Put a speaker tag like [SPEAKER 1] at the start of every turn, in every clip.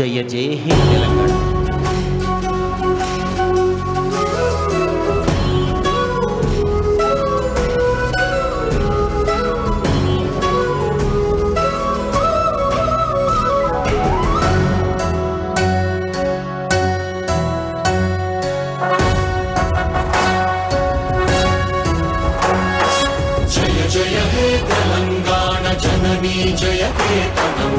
[SPEAKER 1] జయ జయ హే తెలంగాణ.
[SPEAKER 2] జననీ జయకేతనం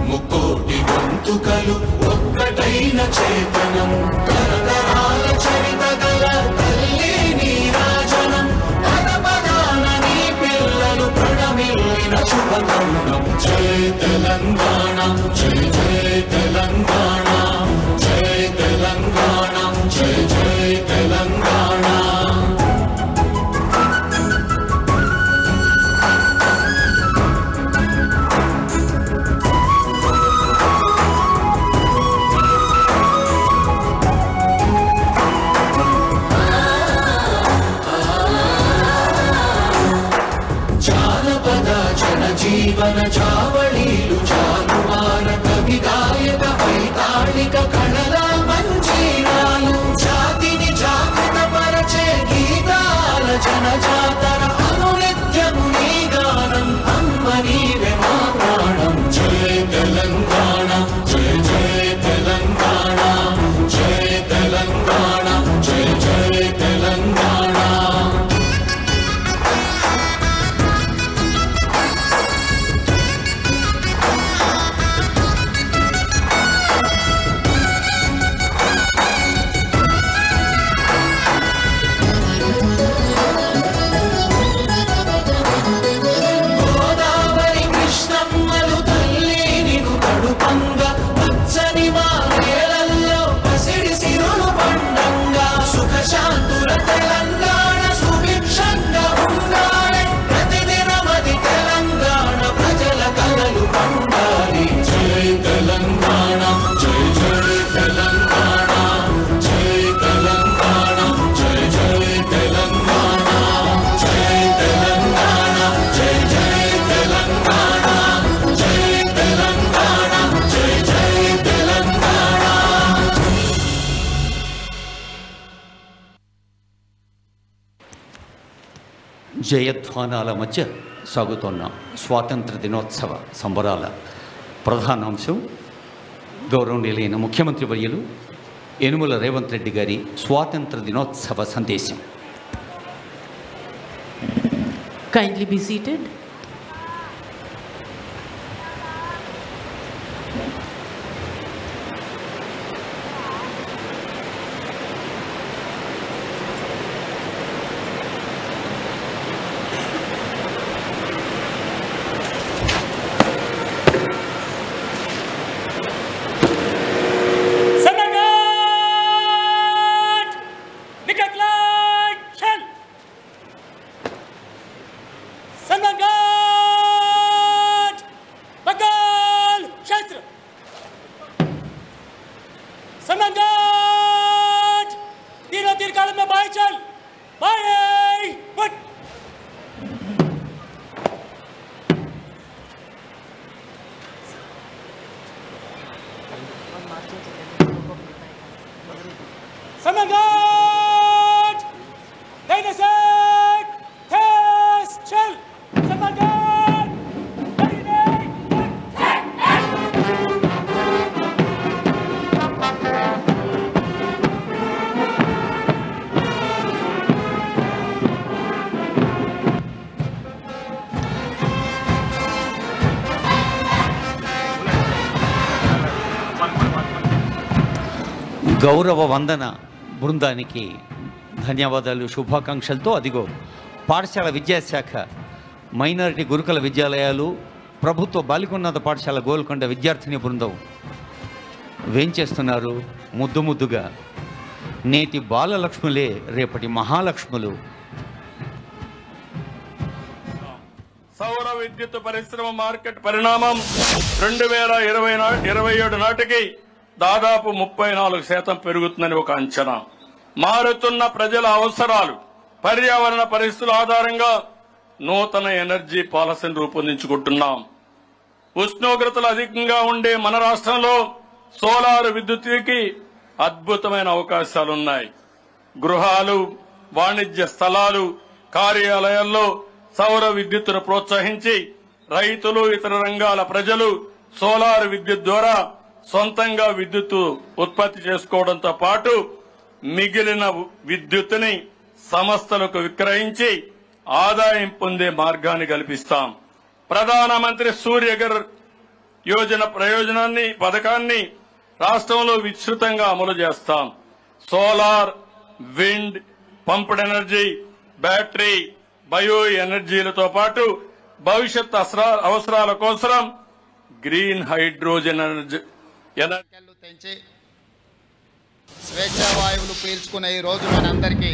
[SPEAKER 2] ముకోటి గొంతుకలు ఒక్కటైన చేతనం తరతరాల చరిత గల తల్లి నీరాజనం పద పదాన నీ పిల్లలు ప్రణమిల్లిన శుభతరుణం. జయ తెలంగాణ జయ జయ తెలంగాణ జయ తెలంగాణ జయ జయ తెలంగాణ. జీవన చావళీలు చాలువార కవి గాయక వైతాళిక కళల మంజీరాలు జాతిని జాగృత పరచే గీతాల జనజాతర అనునిత్యము నీ గానం అమ్మ నీవే మా ప్రాణం. జయ తెలంగాణ జయ జయ తెలంగాణ జయ తెలంగాణ జయ జయ తెలంగాణ.
[SPEAKER 1] జయధ్వానాల మధ్య సాగుతున్న స్వాతంత్ర దినోత్సవ సంబరాల ప్రధానాంశం గౌరవనీయులైన ముఖ్యమంత్రి వర్యులు యనుమల రేవంత్ రెడ్డి గారి స్వాతంత్ర దినోత్సవ సందేశం.
[SPEAKER 3] Kindly be seated.
[SPEAKER 1] గౌరవ వందన బృందానికి ధన్యవాదాలు, శుభాకాంక్షలతో అదిగో పాఠశాల విద్యాశాఖ మైనారిటీ గురుకుల విద్యాలయాలు ప్రభుత్వ బాలికోన్నత పాఠశాల గోల్కొండ విద్యార్థిని బృందం వేంచేస్తున్నారు ముద్దు ముద్దుగా. నేటి బాలలక్ష్ములే రేపటి మహాలక్ష్ములు.
[SPEAKER 4] సౌర విద్యుత్ పరిశ్రమ మార్కెట్ పరిణామం 2027 నాటికి దాదాపు 34% పెరుగుతుందని ఒక అంచనా. మారుతున్న ప్రజల అవసరాలు, పర్యావరణ పరిస్థితుల ఆధారంగా నూతన ఎనర్జీ పాలసీని రూపొందించుకుంటున్నాం. ఉష్ణోగ్రతలు అధికంగా ఉండే మన రాష్ట్రంలో సోలార్ విద్యుత్తుకి అద్భుతమైన అవకాశాలున్నాయి. గృహాలు, వాణిజ్య స్థలాలు, కార్యాలయాల్లో సౌర విద్యుత్తును ప్రోత్సహించి రైతులు, ఇతర రంగాల ప్రజలు సోలార్ విద్యుత్ ద్వారా సొంతంగా విద్యుత్తు ఉత్పత్తి చేసుకోవడంతో పాటు మిగిలిన విద్యుత్తుని సంస్థలకు విక్రయించి ఆదాయం పొందే మార్గాన్ని కల్పిస్తాం. ప్రధానమంత్రి సూర్యఘర్ యోజన పథకాన్ని రాష్ట్రంలో విస్తృతంగా అమలు చేస్తాం. Solar, wind, pumped energy, battery, bio ఎనర్జీలతో పాటు భవిష్యత్ అవసరాల కోసం గ్రీన్ హైడ్రోజన్ ఎనర్జీ
[SPEAKER 5] తెంచి స్వేచ్ఛా వాయువులు పీల్చుకునే ఈ రోజు మనందరికీ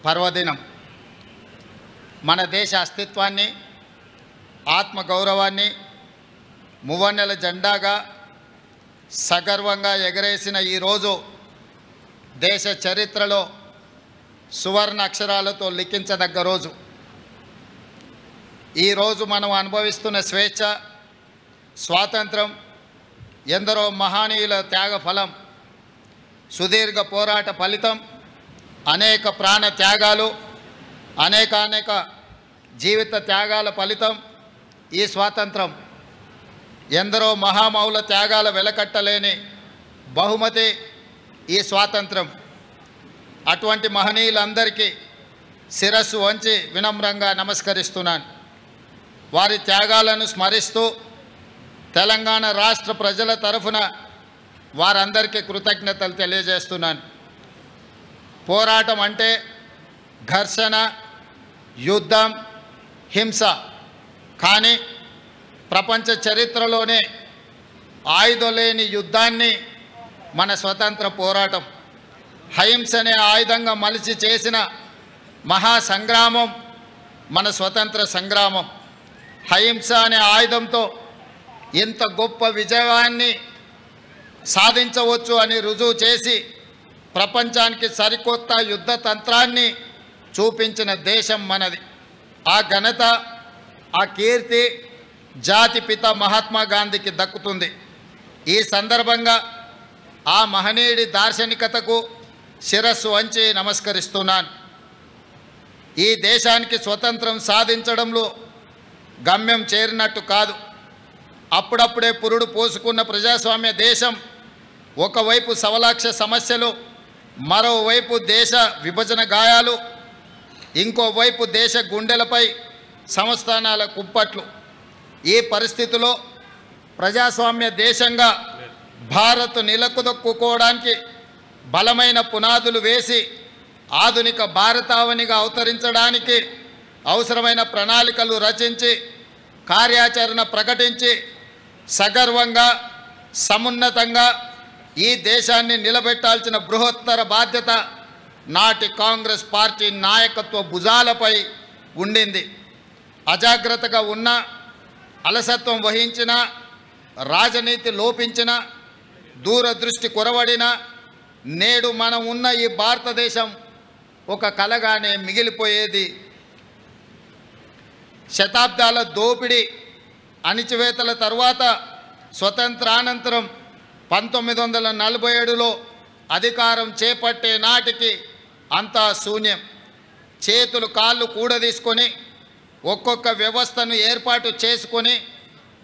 [SPEAKER 5] పర్వదినం. మన దేశ అస్తిత్వాన్ని, ఆత్మగౌరవాన్ని మువ్వన్నెల జెండాగా సగర్వంగా ఎగరేసిన ఈరోజు దేశ చరిత్రలో సువర్ణ అక్షరాలతో లిఖించదగ్గ రోజు. ఈరోజు మనం అనుభవిస్తున్న స్వేచ్ఛ, స్వాతంత్రం ఎందరో మహనీయుల త్యాగ ఫలం, సుదీర్ఘ పోరాట ఫలితం, అనేక ప్రాణ త్యాగాలు, అనేక జీవిత త్యాగాల ఫలితం ఈ స్వాతంత్రం. ఎందరో మహామౌల త్యాగాల వెలకట్టలేని బహుమతి ఈ స్వాతంత్రం. అటువంటి మహనీయులందరికీ శిరస్సు వంచి వినమ్రంగా నమస్కరిస్తున్నాను. వారి త్యాగాలను స్మరిస్తూ తెలంగాణ రాష్ట్ర ప్రజల తరఫున వారందరికీ కృతజ్ఞతలు తెలియజేస్తున్నాను. పోరాటం అంటే ఘర్షణ, యుద్ధం, హింస. కానీ ప్రపంచ చరిత్రలోనే ఆయుధం లేని యుద్ధాన్ని మన స్వతంత్ర పోరాటం, అహింసనే ఆయుధంగా మలిచి చేసిన మహాసంగ్రామం మన స్వతంత్ర సంగ్రామం. అహింస అనే ఆయుధంతో ఇంత గొప్ప విజయాన్ని సాధించవచ్చు అని రుజువు చేసి ప్రపంచానికి సరికొత్త యుద్ధ తంత్రాన్ని చూపించిన దేశం మనది. ఆ ఘనత, ఆ కీర్తి జాతిపిత మహాత్మా గాంధీకి దక్కుతుంది. ఈ సందర్భంగా ఆ మహనీయుడి దార్శనికతకు శిరస్సు వంచి నమస్కరిస్తున్నాను. ఈ దేశానికి స్వతంత్రం సాధించడంలో గమ్యం చేరినట్టు కాదు. అప్పుడప్పుడే పురుడు పోసుకున్న ప్రజాస్వామ్య దేశం ఒకవైపు సవలాక్ష సమస్యలు, మరోవైపు దేశ విభజన గాయాలు, ఇంకోవైపు దేశ గుండెలపై సంస్థానాల కుప్పట్లు. ఈ పరిస్థితిలో ప్రజాస్వామ్య దేశంగా భారత్ నిలకుదొక్కుకోవడానికి బలమైన పునాదులు వేసి ఆధునిక భారతావనిగా అవతరించడానికి అవసరమైన ప్రణాళికలు రచించి కార్యాచరణ ప్రకటించి సగర్వంగా, సమున్నతంగా ఈ దేశాన్ని నిలబెట్టాల్సిన బృహత్తర బాధ్యత నాటి కాంగ్రెస్ పార్టీ నాయకత్వ భుజాలపై ఉండింది. అజాగ్రత్తగా ఉన్న, అలసత్వం వహించిన, రాజనీతి లోపించిన, దూరదృష్టి కొరవడిన నేడు మనం ఉన్న ఈ భారతదేశం ఒక కలగానే మిగిలిపోయేది. శతాబ్దాల దోపిడీ, అణిచివేతల తర్వాత స్వతంత్రానంతరం 1947లో అధికారం చేపట్టే నాటికి అంతా శూన్యం. చేతులు కాళ్ళు కూడదీసుకొని ఒక్కొక్క వ్యవస్థను ఏర్పాటు చేసుకొని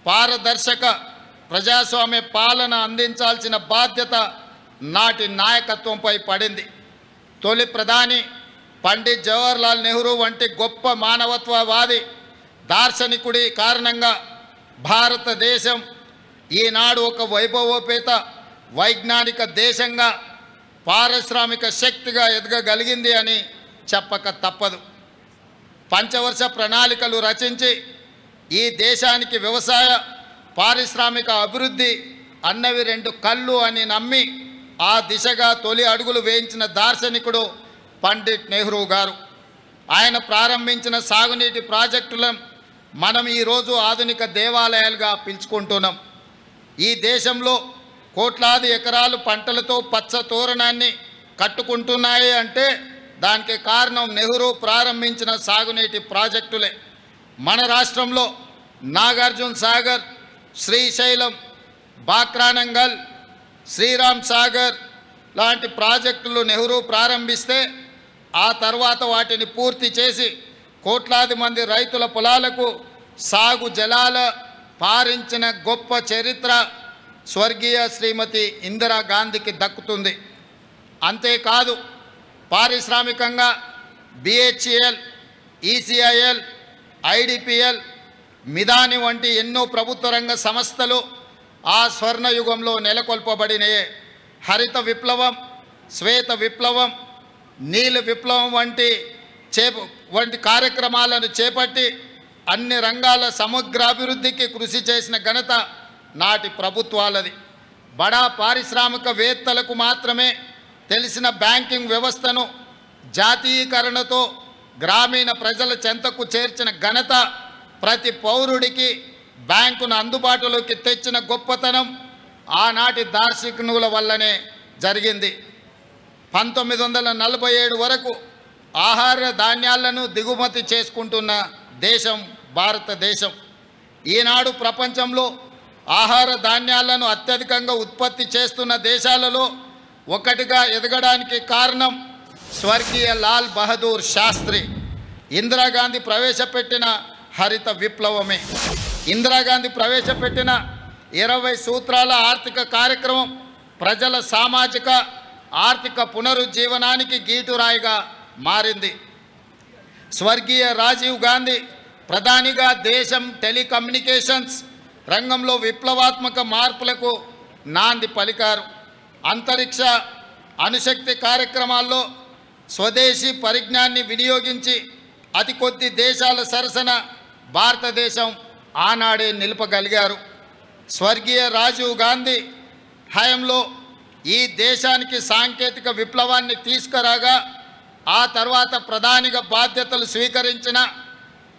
[SPEAKER 5] పారదర్శక ప్రజాస్వామ్య పాలన అందించాల్సిన బాధ్యత నాటి నాయకత్వంపై పడింది. తొలి ప్రధాని పండిట్ జవహర్లాల్ నెహ్రూ వంటి గొప్ప మానవత్వవాది దార్శనికుడి కారణంగా భారతదేశం ఈనాడు ఒక వైభవోపేత వైజ్ఞానిక దేశంగా, పారిశ్రామిక శక్తిగా ఎదగగలిగింది అని చెప్పక తప్పదు. పంచవర్ష ప్రణాళికలు రచించి ఈ దేశానికి వ్యవసాయ, పారిశ్రామిక అభివృద్ధి అన్నవి రెండు కళ్ళు అని నమ్మి ఆ దిశగా తొలి అడుగులు వేయించిన దార్శనికుడు పండిట్ నెహ్రూ గారు. ఆయన ప్రారంభించిన సాగునీటి ప్రాజెక్టులను మనం ఈరోజు ఆధునిక దేవాలయాలుగా పిలుచుకుంటున్నాం. ఈ దేశంలో కోట్లాది ఎకరాలు పంటలతో పచ్చ తోరణాన్ని కట్టుకుంటున్నాయి అంటే దానికి కారణం నెహ్రూ ప్రారంభించిన సాగునీటి ప్రాజెక్టులే. మన రాష్ట్రంలో నాగార్జున సాగర్, శ్రీశైలం, బాక్రానంగల్, శ్రీరామ్ సాగర్ లాంటి ప్రాజెక్టులు నెహ్రూ ప్రారంభిస్తే ఆ తర్వాత వాటిని పూర్తి చేసి కోట్లాది మంది రైతుల పొలాలకు సాగు జలాల పారించిన గొప్ప చరిత్ర స్వర్గీయ శ్రీమతి ఇందిరాగాంధీకి దక్కుతుంది. అంతేకాదు పారిశ్రామికంగా బిహెచ్ఈఎల్, ఈసీఐఎల్, ఐడిపిఎల్, మిదాని వంటి ఎన్నో ప్రభుత్వ రంగ సంస్థలు ఆ స్వర్ణయుగంలో నెలకొల్పబడినయే. హరిత విప్లవం, శ్వేత విప్లవం, నీల విప్లవం వంటి కార్యక్రమాలను చేపట్టి అన్ని రంగాల సమగ్రాభివృద్ధికి కృషి చేసిన ఘనత నాటి ప్రభుత్వాలది. బడా పారిశ్రామికవేత్తలకు మాత్రమే తెలిసిన బ్యాంకింగ్ వ్యవస్థను జాతీయకరణతో గ్రామీణ ప్రజల చెంతకు చేర్చిన ఘనత, ప్రతి పౌరుడికి బ్యాంకును అందుబాటులోకి తెచ్చిన గొప్పతనం ఆనాటి దార్శనికుల వల్లనే జరిగింది. 1947 వరకు ఆహార ధాన్యాలను దిగుమతి చేసుకుంటున్న దేశం భారతదేశం. ఈనాడు ప్రపంచంలో ఆహార ధాన్యాలను అత్యధికంగా ఉత్పత్తి చేస్తున్న దేశాలలో ఒకటిగా ఎదగడానికి కారణం స్వర్గీయ లాల్ బహదూర్ శాస్త్రి, ఇందిరాగాంధీ ప్రవేశపెట్టిన హరిత విప్లవమే. ఇందిరాగాంధీ ప్రవేశపెట్టిన 20 సూత్రాల ఆర్థిక కార్యక్రమం ప్రజల సామాజిక ఆర్థిక పునరుజ్జీవనానికి గీటురాయిగా మారింది. స్వర్గీయ రాజీవ్ గాంధీ ప్రధానిగా దేశం టెలికమ్యూనికేషన్స్ రంగంలో విప్లవాత్మక మార్పులకు నాంది పలికారు. అంతరిక్ష అణుశక్తి కార్యక్రమాల్లో స్వదేశీ పరిజ్ఞాన్ని వినియోగించి అతి కొద్ది దేశాల సరసన భారతదేశం ఆనాడే నిలపగలిగారు. స్వర్గీయ రాజీవ్ గాంధీ హయాంలో ఈ దేశానికి సాంకేతిక విప్లవాన్ని తీసుకురాగా ఆ తర్వాత ప్రధానిగా బాధ్యతలు స్వీకరించిన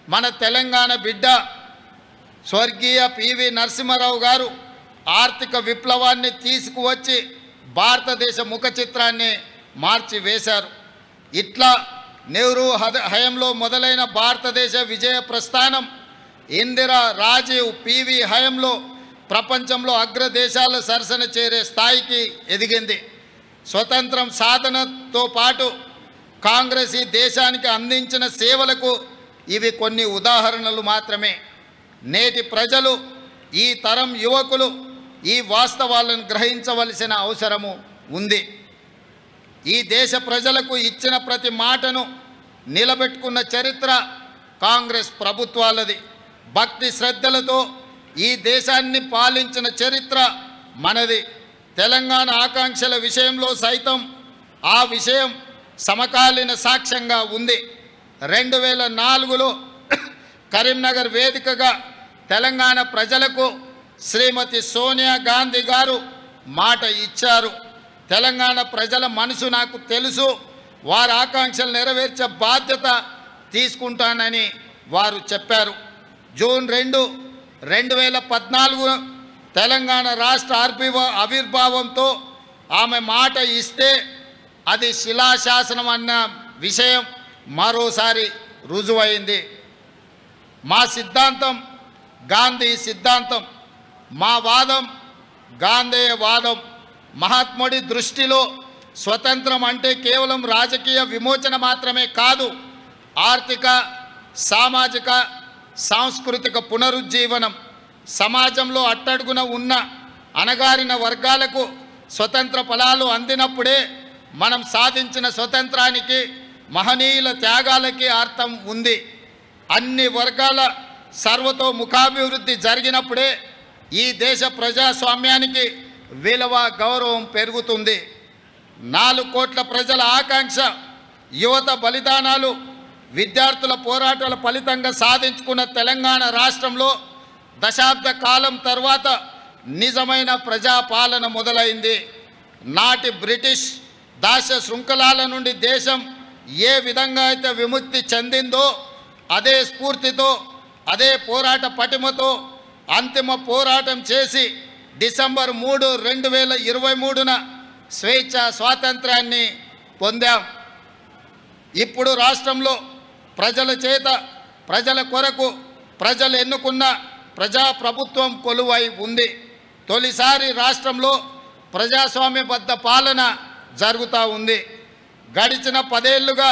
[SPEAKER 5] మన తెలంగాణ బిడ్డ స్వర్గీయ పివి నరసింహారావు గారు ఆర్థిక విప్లవాన్ని తీసుకువచ్చి భారతదేశ ముఖ చిత్రాన్ని మార్చివేశారు. ఇట్లా నెహ్రూ హయంలో మొదలైన భారతదేశ విజయ ప్రస్థానం ఇందిరా, రాజీవ్, పివి హయంలో ప్రపంచంలో అగ్రదేశాల సరసన చేరే స్థాయికి ఎదిగింది. స్వతంత్రం సాధనతో పాటు కాంగ్రెస్ ఈ దేశానికి అందించిన సేవలకు ఇవి కొన్ని ఉదాహరణలు మాత్రమే. నేటి ప్రజలు, ఈ తరం యువకులు ఈ వాస్తవాలను గ్రహించవలసిన అవసరము ఉంది. ఈ దేశ ప్రజలకు ఇచ్చిన ప్రతి మాటను నిలబెట్టుకున్న చరిత్ర కాంగ్రెస్ ప్రభుత్వాలది. భక్తి శ్రద్ధలతో ఈ దేశాన్ని పాలించిన చరిత్ర మనది. తెలంగాణ ఆకాంక్షల విషయంలో సైతం ఆ విషయం సమకాలీన సాక్ష్యంగా ఉంది. 2004లో కరీంనగర్ వేదికగా తెలంగాణ ప్రజలకు శ్రీమతి సోనియా గాంధీ గారు మాట ఇచ్చారు. తెలంగాణ ప్రజల మనసు నాకు తెలుసు, వారి ఆకాంక్షలు నెరవేర్చే బాధ్యత తీసుకుంటానని వారు చెప్పారు. జూన్ 2, 2014 తెలంగాణ రాష్ట్ర ఆవిర్భావంతో ఆమె మాట ఇస్తే అది శిలాశాసనం అన్న విషయం మరోసారి రుజువైంది. మా సిద్ధాంతం గాంధీ సిద్ధాంతం, మా వాదం గాంధేయ వాదం. మహాత్ముడి దృష్టిలో స్వతంత్రం అంటే కేవలం రాజకీయ విమోచన మాత్రమే కాదు, ఆర్థిక, సామాజిక, సాంస్కృతిక పునరుజ్జీవనం. సమాజంలో అట్టడుగున ఉన్న అణగారిన వర్గాలకు స్వతంత్ర ఫలాలు అందినప్పుడే మనం సాధించిన స్వతంత్రానికి, మహనీయుల త్యాగాలకి అర్థం ఉంది. అన్ని వర్గాల సర్వతోముఖాభివృద్ధి జరిగినప్పుడే ఈ దేశ ప్రజాస్వామ్యానికి విలువ, గౌరవం పెరుగుతుంది. 4 కోట్ల ప్రజల ఆకాంక్ష, యువత బలిదానాలు, విద్యార్థుల పోరాటాల ఫలితంగా సాధించుకున్న తెలంగాణ రాష్ట్రంలో దశాబ్ద కాలం తర్వాత నిజమైన ప్రజాపాలన మొదలైంది. నాటి బ్రిటిష్ దాస్య శృంఖలాల నుండి దేశం ఏ విధంగా అయితే విముక్తి చెందిందో అదే స్ఫూర్తితో, అదే పోరాట పటిమతో అంతిమ పోరాటం చేసి డిసెంబర్ 3, 2023న స్వేచ్ఛ స్వాతంత్రాన్ని పొందాం. ఇప్పుడు రాష్ట్రంలో ప్రజల చేత, ప్రజల కొరకు ప్రజలు ఎన్నుకున్న ప్రజాప్రభుత్వం కొలువై ఉంది. తొలిసారి రాష్ట్రంలో ప్రజాస్వామ్యబద్ధ పాలన జరుగుతూ ఉంది. గడిచిన 10 ఏళ్లుగా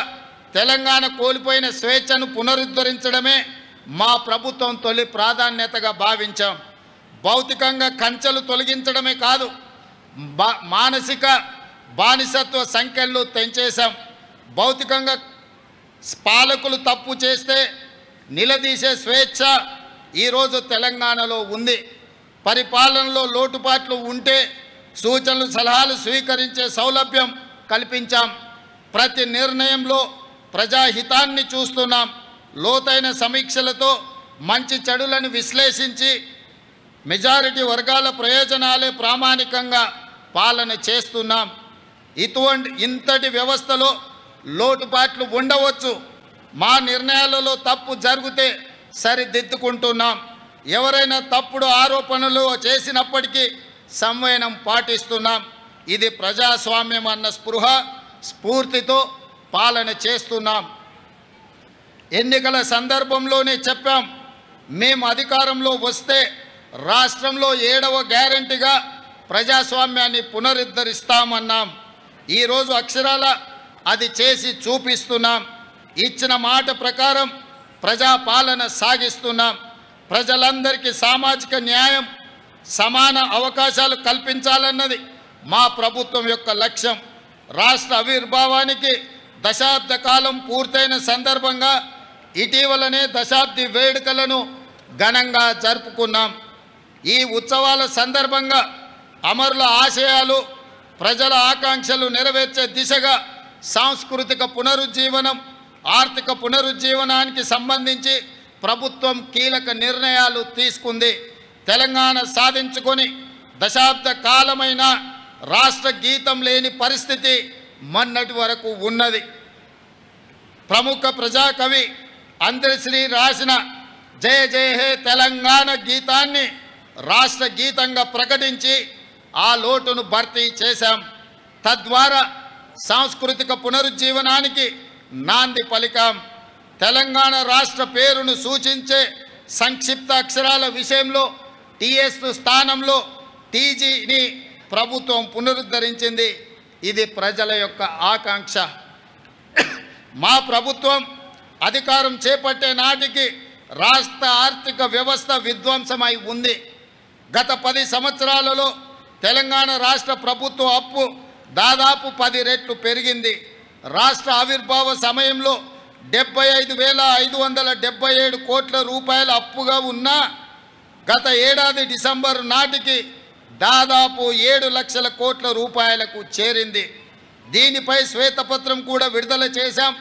[SPEAKER 5] తెలంగాణ కోల్పోయిన స్వేచ్ఛను పునరుద్ధరించడమే మా ప్రభుత్వం తొలి ప్రాధాన్యతగా భావించాం. భౌతికంగా కంచెలు తొలగించడమే కాదు, మానసిక బానిసత్వ సంఖ్యలు తెంచేశాం. భౌతికంగా పాలకులు తప్పు చేస్తే నిలదీసే స్వేచ్ఛ ఈరోజు తెలంగాణలో ఉంది. పరిపాలనలో లోటుపాట్లు ఉంటే సూచనలు సలహాలు స్వీకరించే సౌలభ్యం కల్పించాం. ప్రతి నిర్ణయంలో ప్రజాహితాన్ని చూస్తున్నాం. లోతైన సమీక్షలతో మంచి చెడులను విశ్లేషించి మెజారిటీ వర్గాల ప్రయోజనాలే ప్రామాణికంగా పాలన చేస్తున్నాం. ఇంతటి వ్యవస్థలో లోటుపాట్లు ఉండవచ్చు. మా నిర్ణయాలలో తప్పు జరిగితే సరిదిద్దుకుంటున్నాం. ఎవరైనా తప్పుడు ఆరోపణలు చేసినప్పటికీ సంవయనం పాటిస్తున్నాం. ఇది ప్రజాస్వామ్యం అన్న స్ఫూర్తితో పాలన చేస్తున్నాం. ఎన్నికల సందర్భంలోనే చెప్పాం, మేము అధికారంలో వస్తే రాష్ట్రంలో 7వ గ్యారెంటీగా ప్రజాస్వామ్యాన్ని పునరుద్ధరిస్తామన్నాం. ఈరోజు అక్షరాల అది చేసి చూపిస్తున్నాం. ఇచ్చిన మాట ప్రకారం ప్రజాపాలన సాగిస్తున్నాం. ప్రజలందరికీ సామాజిక న్యాయం, సమాన అవకాశాలు కల్పించాలన్నది మా ప్రభుత్వం యొక్క లక్ష్యం. రాష్ట్ర ఆవిర్భావానికి దశాబ్ద కాలం పూర్తయిన సందర్భంగా ఇటీవలనే దశాబ్ది వేడుకలను ఘనంగా జరుపుకున్నాం. ఈ ఉత్సవాల సందర్భంగా అమరుల ఆశయాలు, ప్రజల ఆకాంక్షలు నెరవేర్చే దిశగా సాంస్కృతిక పునరుజ్జీవనం, ఆర్థిక పునరుజ్జీవనానికి సంబంధించి ప్రభుత్వం కీలక నిర్ణయాలు తీసుకుంది. తెలంగాణ సాధించుకొని దశాబ్ద కాలమైన రాష్ట్ర గీతం లేని పరిస్థితి మొన్నటి వరకు ఉన్నది. ప్రముఖ ప్రజాకవి అందరిశ్రీ రాసిన జయ జయ హే తెలంగాణ గీతాన్ని రాష్ట్ర గీతంగా ప్రకటించి ఆ లోటును భర్తీ చేశాం. తద్వారా సాంస్కృతిక పునరుజ్జీవనానికి నాంది పలికాం. తెలంగాణ రాష్ట్ర పేరును సూచించే సంక్షిప్త అక్షరాల విషయంలో టీఎస్ స్థానంలో టీజీని ప్రభుత్వం పునరుద్ధరించింది. ఇది ప్రజల యొక్క ఆకాంక్ష. మా ప్రభుత్వం అధికారం చేపట్టే నాటికి రాష్ట్ర ఆర్థిక వ్యవస్థ విధ్వంసమై ఉంది. గత 10 సంవత్సరాలలో తెలంగాణ రాష్ట్ర ప్రభుత్వ అప్పు దాదాపు 10 రెట్లు పెరిగింది. రాష్ట్ర ఆవిర్భావ సమయంలో 75,577 కోట్ల రూపాయల అప్పుగా ఉన్నా గత ఏడాది డిసెంబర్ నాటికి దాదాపు 7 లక్షల కోట్ల రూపాయలకు చేరింది. దీనిపై శ్వేతపత్రం కూడా విడుదల చేశాం.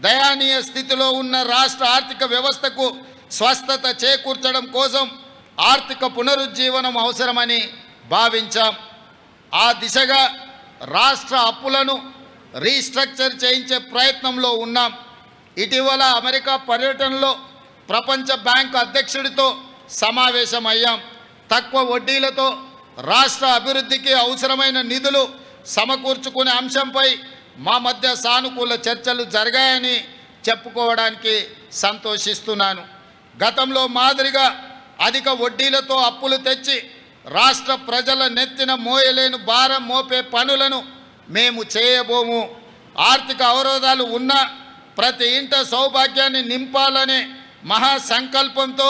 [SPEAKER 5] దయానీయ స్థితిలో ఉన్న రాష్ట్ర ఆర్థిక వ్యవస్థకు స్వస్థత చేకూర్చడం కోసం ఆర్థిక పునరుజ్జీవనం అవసరమని భావించాం. ఆ దిశగా రాష్ట్ర అప్పులను రీస్ట్రక్చర్ చేయించే ప్రయత్నంలో ఉన్నాం. ఇటీవల అమెరికా పర్యటనలో ప్రపంచ బ్యాంకు అధ్యక్షుడితో సమావేశమయ్యాం. తక్కువ వడ్డీలతో రాష్ట్ర అభివృద్ధికి అవసరమైన నిధులు సమకూర్చుకునే అంశంపై మా మధ్య సానుకూల చర్చలు జరిగాయని చెప్పుకోవడానికి సంతోషిస్తున్నాను. గతంలో మాదిరిగా అధిక వడ్డీలతో అప్పులు తెచ్చి రాష్ట్ర ప్రజల నెత్తిన మోయలేని భారం మోపే పనులను మేము చేయబోము. ఆర్థిక అవరోధాలు ఉన్నా ప్రతి ఇంట సౌభాగ్యాన్ని నింపాలనే మహాసంకల్పంతో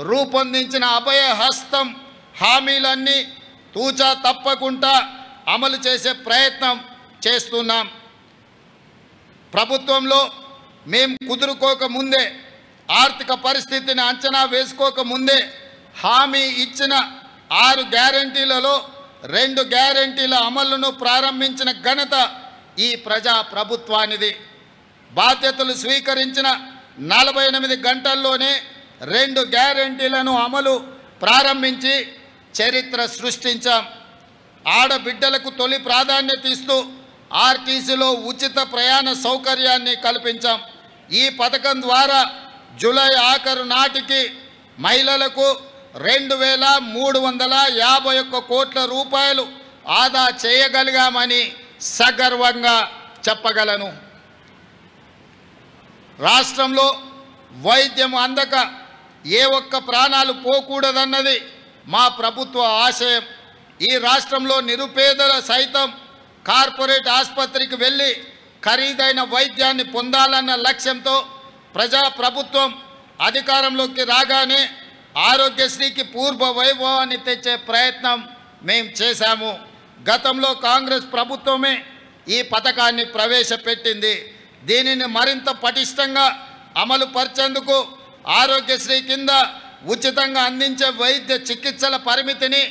[SPEAKER 5] రూపొందించిన అభయ హస్తం హామీలన్నీ తూచా తప్పకుండా అమలు చేసే ప్రయత్నం చేస్తున్నాం. ప్రభుత్వంలో మేము కుదురుకోకముందే, ఆర్థిక పరిస్థితిని అంచనా వేసుకోకముందే హామీ ఇచ్చిన 6 గ్యారెంటీలలో 2 గ్యారెంటీల అమలును ప్రారంభించిన ఘనత ఈ ప్రజా ప్రభుత్వానిది. బాధ్యతలు స్వీకరించిన 48 గంటల్లోనే 2 గ్యారెంటీలను అమలు ప్రారంభించి చరిత్ర సృష్టించాం. ఆడబిడ్డలకు తొలి ప్రాధాన్యత ఇస్తూ ఆర్టీసీలో ఉచిత ప్రయాణ సౌకర్యాన్ని కల్పించాం. ఈ పథకం ద్వారా జూలై ఆఖరు నాటికి మహిళలకు 2,351 కోట్ల రూపాయలు ఆదా చేయగలిగామని సగర్వంగా చెప్పగలను. రాష్ట్రంలో వైద్యం అందక ఏ ఒక్క ప్రాణాలు పోకూడదన్నది మా ప్రభుత్వ ఆశయం. ఈ రాష్ట్రంలో నిరుపేదల సైతం కార్పొరేట్ ఆసుపత్రికి వెళ్ళి ఖరీదైన వైద్యాన్ని పొందాలన్న లక్ష్యంతో ప్రజాప్రభుత్వం అధికారంలోకి రాగానే ఆరోగ్యశ్రీకి పూర్వ వైభవాన్ని తెచ్చే ప్రయత్నం మేము చేశాము. గతంలో కాంగ్రెస్ ప్రభుత్వమే ఈ పథకాన్ని ప్రవేశపెట్టింది. దీనిని మరింత పటిష్టంగా అమలు పరిచేందుకు ఆరోగ్యశ్రీ కింద ఉచితంగా అందించే వైద్య చికిత్సల పరిమితిని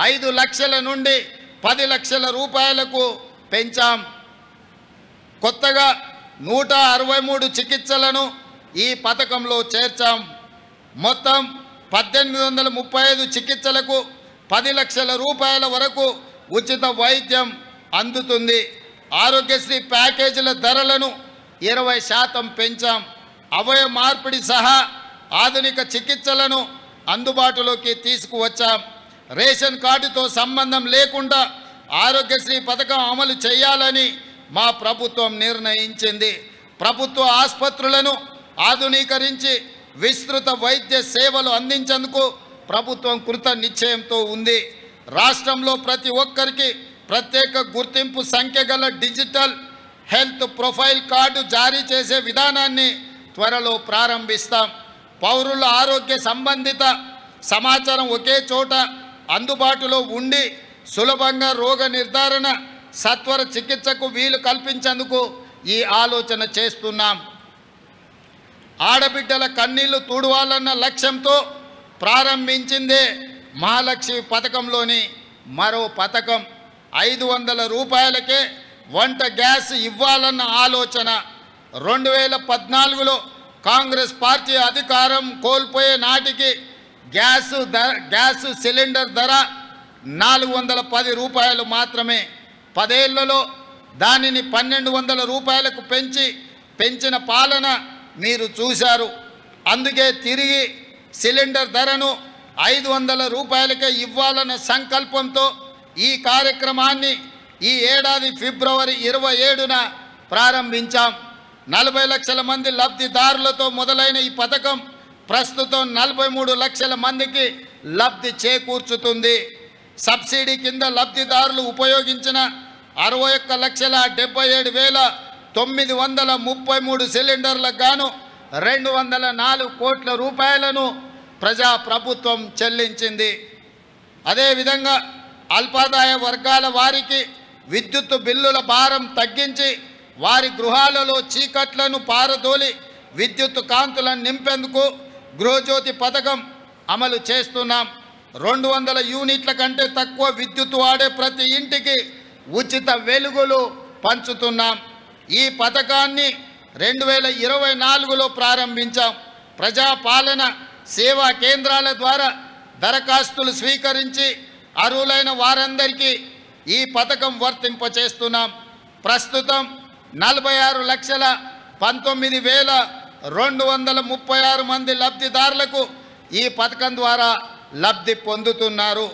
[SPEAKER 5] 5 లక్షల నుండి 10 లక్షల రూపాయలకు పెంచాం. కొత్తగా 163 చికిత్సలను ఈ పథకంలో చేర్చాం. మొత్తం 1835 చికిత్సలకు 10 లక్షల రూపాయల వరకు ఉచిత వైద్యం అందుతుంది. ఆరోగ్యశ్రీ ప్యాకేజీల ధరలను 20% పెంచాం. అవయవ మార్పిడి సహా ఆధునిక చికిత్సలను అందుబాటులోకి తీసుకువచ్చాం. రేషన్ కార్డుతో సంబంధం లేకుండా ఆరోగ్యశ్రీ పథకం అమలు చేయాలని మా ప్రభుత్వం నిర్ణయించింది. ప్రభుత్వ ఆసుపత్రులను ఆధునీకరించి విస్తృత వైద్య సేవలు అందించేందుకు ప్రభుత్వం కృత నిశ్చయంతో ఉంది. రాష్ట్రంలో ప్రతి ఒక్కరికి ప్రత్యేక గుర్తింపు సంఖ్య గల డిజిటల్ హెల్త్ ప్రొఫైల్ కార్డు జారీ చేసే విధానాన్ని త్వరలో ప్రారంభిస్తాం. పౌరుల ఆరోగ్య సంబంధిత సమాచారం ఒకే చోట అందుబాటులో ఉండి సులభంగా రోగ నిర్ధారణ సత్వర చికిత్సకు వీలు కల్పించేందుకు ఈ ఆలోచన చేస్తున్నాం. ఆడబిడ్డల కన్నీళ్లు తుడవాలన్న లక్ష్యంతో ప్రారంభించిందే మహాలక్ష్మి పథకంలోని మరో పథకం. 500 రూపాయలకే వంట గ్యాస్ ఇవ్వాలన్న ఆలోచన. 2014లో కాంగ్రెస్ పార్టీ అధికారం కోల్పోయే నాటికి గ్యాస్ సిలిండర్ ధర 410 రూపాయలు మాత్రమే. 10 ఏళ్లలో దానిని 1200 రూపాయలకు పెంచిన పాలన మీరు చూశారు. అందుకే తిరిగి సిలిండర్ ధరను 500 రూపాయలకే ఇవ్వాలన్న సంకల్పంతో ఈ కార్యక్రమాన్ని ఈ ఏడాది ఫిబ్రవరి 27న ప్రారంభించాం. 40 లక్షల మంది లబ్ధిదారులతో మొదలైన ఈ పథకం ప్రస్తుతం 43 లక్షల మందికి లబ్ధి చేకూర్చుతుంది. సబ్సిడీ కింద లబ్ధిదారులు ఉపయోగించిన 61,77,933 సిలిండర్లకు గాను 204 కోట్ల రూపాయలను ప్రజాప్రభుత్వం చెల్లించింది. అదేవిధంగా అల్పాదాయ వర్గాల వారికి విద్యుత్ బిల్లుల భారం తగ్గించి వారి గృహాలలో చీకట్లను పారదోలి విద్యుత్ కాంతులను నింపేందుకు గృహజ్యోతి పథకం అమలు చేస్తున్నాం. 200 యూనిట్ల కంటే తక్కువ విద్యుత్ వాడే ప్రతి ఇంటికి ఉచిత వెలుగులు పంచుతున్నాం. ఈ పథకాన్ని 2024లో ప్రారంభించాం. ప్రజాపాలన సేవా కేంద్రాల ద్వారా దరఖాస్తులు స్వీకరించి అర్హులైన వారందరికీ ఈ పథకం వర్తింపచేస్తున్నాం. ప్రస్తుతం 46,19,236 మంది లబ్ధిదారులకు ఈ పథకం ద్వారా లబ్ధి పొందుతున్నారు.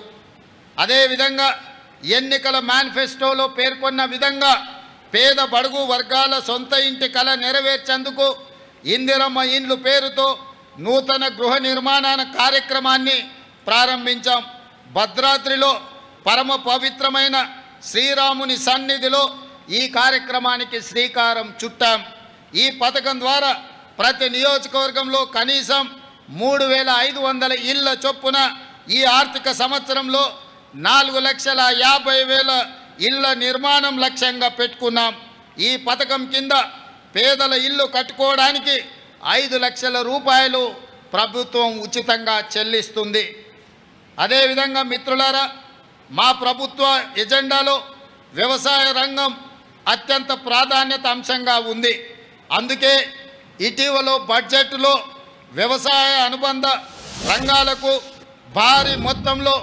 [SPEAKER 5] అదేవిధంగా ఎన్నికల మేనిఫెస్టోలో పేర్కొన్న విధంగా పేద బడుగు వర్గాల సొంత ఇంటి కల నెరవేర్చేందుకు ఇందిరమ్మ ఇండ్లు పేరుతో నూతన గృహ నిర్మాణ కార్యక్రమాన్ని ప్రారంభించాం. భద్రాద్రిలో పరమ పవిత్రమైన శ్రీరాముని సన్నిధిలో ఈ కార్యక్రమానికి శ్రీకారం చుట్టాం. ఈ పథకం ద్వారా ప్రతి నియోజకవర్గంలో కనీసం 3,500 ఇళ్ల చొప్పున ఈ ఆర్థిక సంవత్సరంలో 4,50,000 ఇళ్ల నిర్మాణం లక్ష్యంగా పెట్టుకున్నాం. ఈ పథకం కింద పేదల ఇల్లు కట్టుకోవడానికి 5 లక్షల రూపాయలు ప్రభుత్వం ఉచితంగా చెల్లిస్తుంది. అదేవిధంగా మిత్రులారా, మా ప్రభుత్వ ఎజెండాలో వ్యవసాయ రంగం అత్యంత ప్రాధాన్యత అంశంగా ఉంది. అందుకే ఇటీవల బడ్జెట్లో వ్యవసాయ అనుబంధ రంగాలకు భారీ మొత్తంలో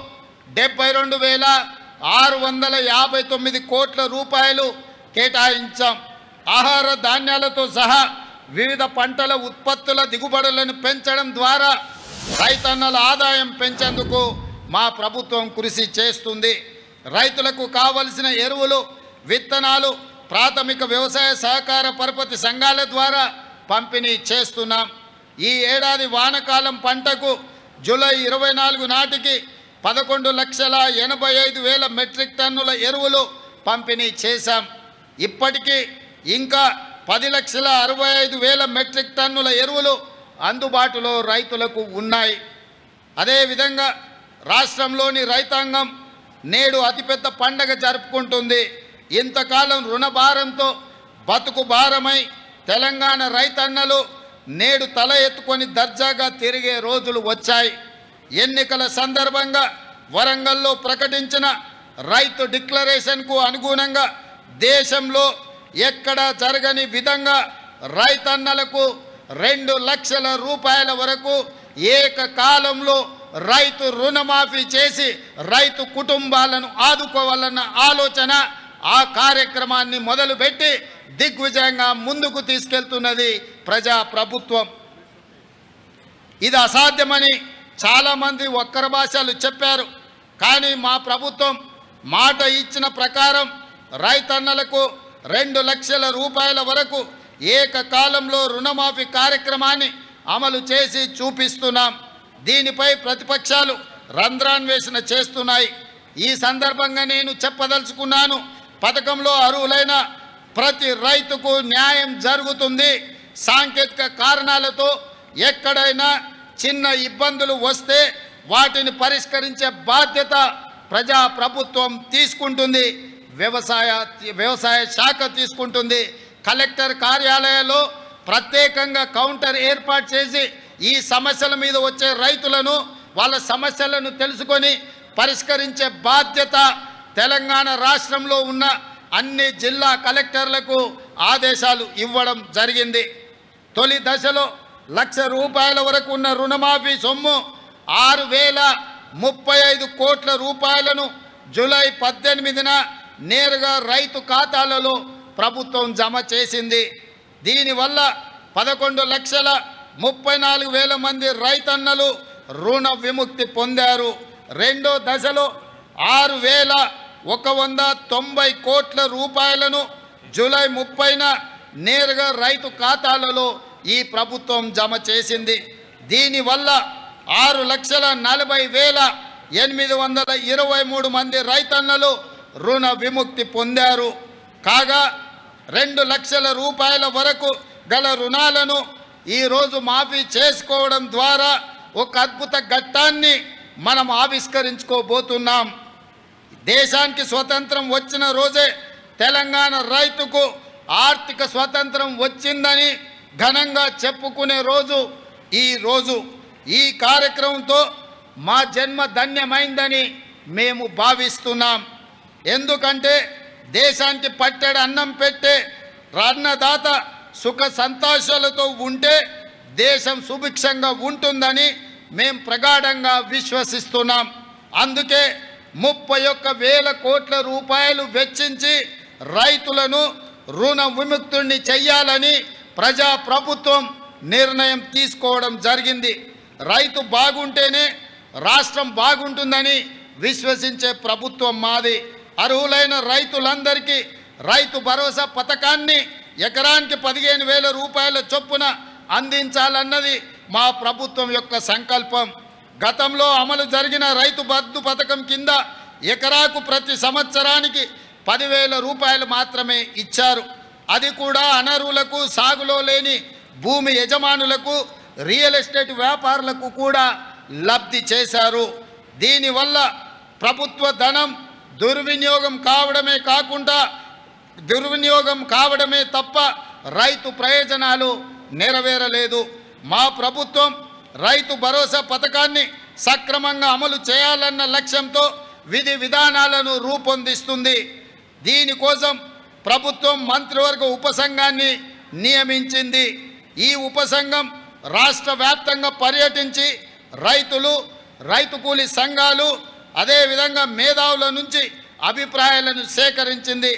[SPEAKER 5] 72,659 కోట్ల రూపాయలు కేటాయించాం. ఆహార ధాన్యాలతో సహా వివిధ పంటల ఉత్పత్తుల దిగుబడులను పెంచడం ద్వారా రైతన్నల ఆదాయం పెంచేందుకు మా ప్రభుత్వం కృషి చేస్తుంది. రైతులకు కావలసిన ఎరువులు, విత్తనాలు ప్రాథమిక వ్యవసాయ సహకార పరపతి సంఘాల ద్వారా పంపిణీ చేస్తున్నాం. ఈ ఏడాది వానాకాలం పంటకు జూలై 24 నాటికి 11,85,000 మెట్రిక్ టన్నుల ఎరువులు పంపిణీ చేశాం. ఇప్పటికీ ఇంకా 10,65,000 మెట్రిక్ టన్నుల ఎరువులు అందుబాటులో రైతులకు ఉన్నాయి. అదేవిధంగా రాష్ట్రంలోని రైతాంగం నేడు అతిపెద్ద పండగ జరుపుకుంటుంది. ఇంతకాలం రుణభారంతో బతుకు భారమై తెలంగాణ రైతన్నలు నేడు తల ఎత్తుకొని దర్జాగా తిరిగే రోజులు వచ్చాయి. ఎన్నికల సందర్భంగా వరంగల్లో ప్రకటించిన రైతు డిక్లరేషన్కు అనుగుణంగా దేశంలో ఎక్కడా జరగని విధంగా రైతన్నలకు 2 లక్షల రూపాయల వరకు ఏకకాలంలో రైతు రుణమాఫీ చేసి రైతు కుటుంబాలను ఆదుకోవాలన్న ఆలోచన ఆ కార్యక్రమాన్ని మొదలుపెట్టి దిగ్విజయంగా ముందుకు తీసుకెళ్తున్నది ప్రజా ప్రభుత్వం. ఇది అసాధ్యమని చాలామంది వక్ర భాషలు చెప్పారు. కానీ మా ప్రభుత్వం మాట ఇచ్చిన ప్రకారం రైతన్నలకు 2 లక్షల రూపాయల వరకు ఏకకాలంలో రుణమాఫీ కార్యక్రమాన్ని అమలు చేసి చూపిస్తున్నాం. దీనిపై ప్రతిపక్షాలు రంధ్రాన్వేషణ చేస్తున్నాయి. ఈ సందర్భంగా నేను చెప్పదలుచుకున్నాను, పథకంలో అర్హులైన ప్రతి రైతుకు న్యాయం జరుగుతుంది. సాంకేతిక కారణాలతో ఎక్కడైనా చిన్న ఇబ్బందులు వస్తే వాటిని పరిష్కరించే బాధ్యత ప్రజా ప్రభుత్వం తీసుకుంటుంది, వ్యవసాయ శాఖ తీసుకుంటుంది. కలెక్టర్ కార్యాలయాల్లో ప్రత్యేకంగా కౌంటర్ ఏర్పాటు చేసి ఈ సమస్యల మీద వచ్చే రైతులను వాళ్ళ సమస్యలను తెలుసుకొని పరిష్కరించే బాధ్యత తెలంగాణ రాష్ట్రంలో ఉన్న అన్ని జిల్లా కలెక్టర్లకు ఆదేశాలు ఇవ్వడం జరిగింది. తొలి దశలో 1,00,000 రూపాయల వరకు ఉన్న రుణమాఫీ సొమ్ము 6,035 కోట్ల రూపాయలను జూలై 18న నేరుగా రైతు ఖాతాలలో ప్రభుత్వం జమ చేసింది. దీనివల్ల 11,34,000 మంది రైతన్నలు రుణ విముక్తి పొందారు. రెండో దశలో 6,190 కోట్ల రూపాయలను జూలై 30న నేరుగా రైతు ఖాతాలలో ఈ ప్రభుత్వం జమ చేసింది. దీనివల్ల 6,40,823 మంది రైతన్నలు రుణ విముక్తి పొందారు. కాగా 2 లక్షల రూపాయల వరకు గల రుణాలను ఈరోజు మాఫీ చేసుకోవడం ద్వారా ఒక అద్భుత ఘట్టాన్ని మనం ఆవిష్కరించుకోబోతున్నాం. దేశానికి స్వతంత్రం వచ్చిన రోజే తెలంగాణ రైతుకు ఆర్థిక స్వతంత్రం వచ్చిందని ఘనంగా చెప్పుకునే రోజు ఈ రోజు. ఈ కార్యక్రమంతో మా జన్మ ధన్యమైందని మేము భావిస్తున్నాం. ఎందుకంటే దేశానికి పట్టెడు అన్నం పెట్టే అన్నదాత సుఖ సంతోషాలతో ఉంటే దేశం సుభిక్షంగా ఉంటుందని మేము ప్రగాఢంగా విశ్వసిస్తున్నాం. అందుకే 31,000 కోట్ల రూపాయలు వెచ్చించి రైతులను రుణ విముక్తుల్ని చెయ్యాలని ప్రజా ప్రభుత్వం నిర్ణయం తీసుకోవడం జరిగింది. రైతు బాగుంటేనే రాష్ట్రం బాగుంటుందని విశ్వసించే ప్రభుత్వం మాది. అర్హులైన రైతులందరికీ రైతు భరోసా పథకాన్ని ఎకరానికి 15,000 రూపాయల చొప్పున అందించాలన్నది మా ప్రభుత్వం యొక్క సంకల్పం. గతంలో అమలు జరిగిన రైతు బంధు పథకం కింద ఎకరాకు ప్రతి సంవత్సరానికి 10,000 రూపాయలు మాత్రమే ఇచ్చారు. అది కూడా అనర్హులకు, సాగులో లేని భూమి యజమానులకు, రియల్ ఎస్టేట్ వ్యాపారులకు కూడా లబ్ధి చేశారు. దీనివల్ల ప్రభుత్వ ధనం దుర్వినియోగం కావడమే తప్ప రైతు ప్రయోజనాలు నెరవేరలేదు. మా ప్రభుత్వం రైతు భరోసా పథకాన్ని సక్రమంగా అమలు చేయాలన్న లక్ష్యంతో విధి విధానాలను రూపొందిస్తుంది. దీనికోసం ప్రభుత్వం మంత్రివర్గ ఉపసంఘాన్ని నియమించింది. ఈ ఉపసంఘం రాష్ట్ర వ్యాప్తంగా పర్యటించి రైతులు, రైతు కూలీ సంఘాలు, అదేవిధంగా మేధావుల నుంచి అభిప్రాయాలను సేకరించింది.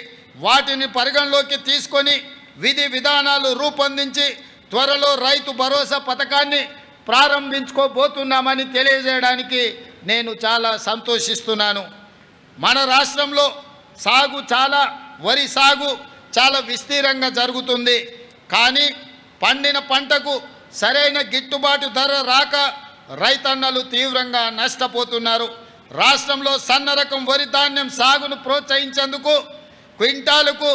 [SPEAKER 5] వాటిని పరిగణలోకి తీసుకొని విధి విధానాలు రూపొందించి త్వరలో రైతు భరోసా పథకాన్ని ప్రారంభించుకోబోతున్నామని తెలియజేయడానికి నేను చాలా సంతోషిస్తున్నాను. మన రాష్ట్రంలో వరి సాగు చాలా విస్తీర్ణంగా జరుగుతుంది. కానీ పండిన పంటకు సరైన గిట్టుబాటు ధర రాక రైతన్నలు తీవ్రంగా నష్టపోతున్నారు. రాష్ట్రంలో సన్న రకం వరి ధాన్యం సాగును ప్రోత్సహించేందుకు క్వింటాలుకు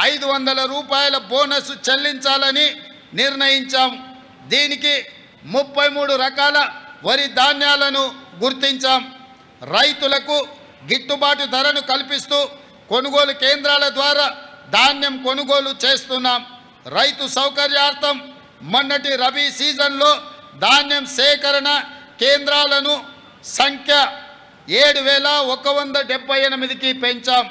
[SPEAKER 5] 500 రూపాయల బోనస్ చెల్లించాలని నిర్ణయించాం. దీనికి 33 రకాల వరి ధాన్యాలను గుర్తించాం. రైతులకు గిట్టుబాటు ధరను కల్పిస్తూ కొనుగోలు కేంద్రాల ద్వారా ధాన్యం కొనుగోలు చేస్తున్నాం. రైతు సౌకర్యార్థం మొన్నటి రబీ సీజన్లో ధాన్యం సేకరణ కేంద్రాలను సంఖ్య 7,178కి పెంచాం.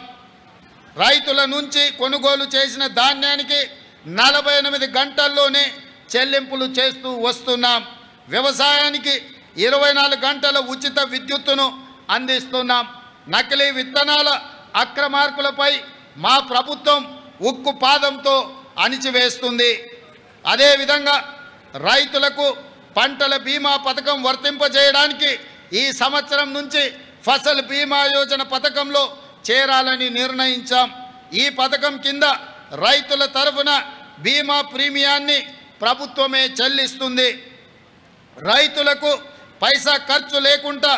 [SPEAKER 5] రైతుల నుంచి కొనుగోలు చేసిన ధాన్యానికి 48 గంటల్లోనే చెల్లింపులు చేస్తూ వస్తున్నాం. వ్యవసాయానికి 24 గంటల ఉచిత విద్యుత్తును అందిస్తున్నాం. నకిలీ విత్తనాల అక్రమార్కులపై మా ప్రభుత్వం ఉక్కు పాదంతో అణిచివేస్తుంది. అదేవిధంగా రైతులకు పంటల బీమా పథకం వర్తింపజేయడానికి ఈ సంవత్సరం నుంచి ఫసల్ బీమా యోజన పథకంలో చేరాలని నిర్ణయించాం. ఈ పథకం కింద రైతుల తరఫున బీమా ప్రీమియాన్ని ప్రభుత్వమే చెల్లిస్తుంది. రైతులకు పైసా ఖర్చు లేకుండా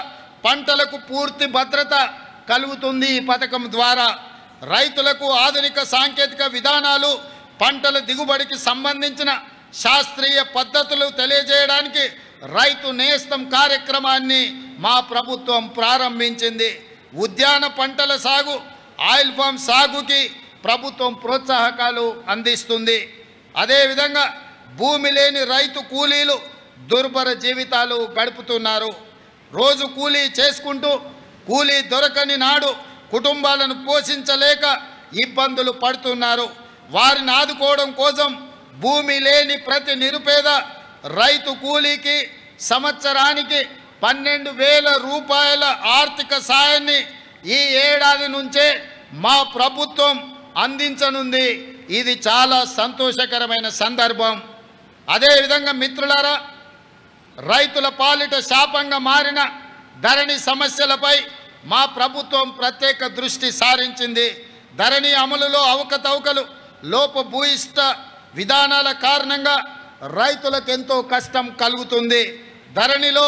[SPEAKER 5] పంటలకు పూర్తి భద్రత కలుగుతుంది. ఈ పథకం ద్వారా రైతులకు ఆధునిక సాంకేతిక విధానాలు, పంటల దిగుబడికి సంబంధించిన శాస్త్రీయ పద్ధతులు తెలియజేయడానికి రైతు నేస్తం కార్యక్రమాన్ని మా ప్రభుత్వం ప్రారంభించింది. ఉద్యాన పంటల సాగు, ఆయిల్ ఫామ్ సాగుకి ప్రభుత్వం ప్రోత్సాహకాలు అందిస్తుంది. అదేవిధంగా భూమి లేని రైతు కూలీలు దుర్భర జీవితాలు గడుపుతున్నారు. రోజు కూలీ చేసుకుంటూ కూలీ దొరకని నాడు కుటుంబాలను పోషించలేక ఇబ్బందులు పడుతున్నారు. వారిని ఆదుకోవడం కోసం భూమి లేని ప్రతి నిరుపేద రైతు కూలీకి సంవత్సరానికి 12,000 రూపాయల ఆర్థిక సాయాన్ని ఈ ఏడాది నుంచే మా ప్రభుత్వం అందించనుంది. ఇది చాలా సంతోషకరమైన సందర్భం. అదేవిధంగా మిత్రులారా, రైతుల పాలిట శాపంగా మారిన ధరణి సమస్యలపై మా ప్రభుత్వం ప్రత్యేక దృష్టి సారించింది. ధరణి అమలులో అవకతవకలు, లోపభూయిష్ట విధానాల కారణంగా రైతులకు ఎంతో కష్టం కలుగుతుంది. ధరణిలో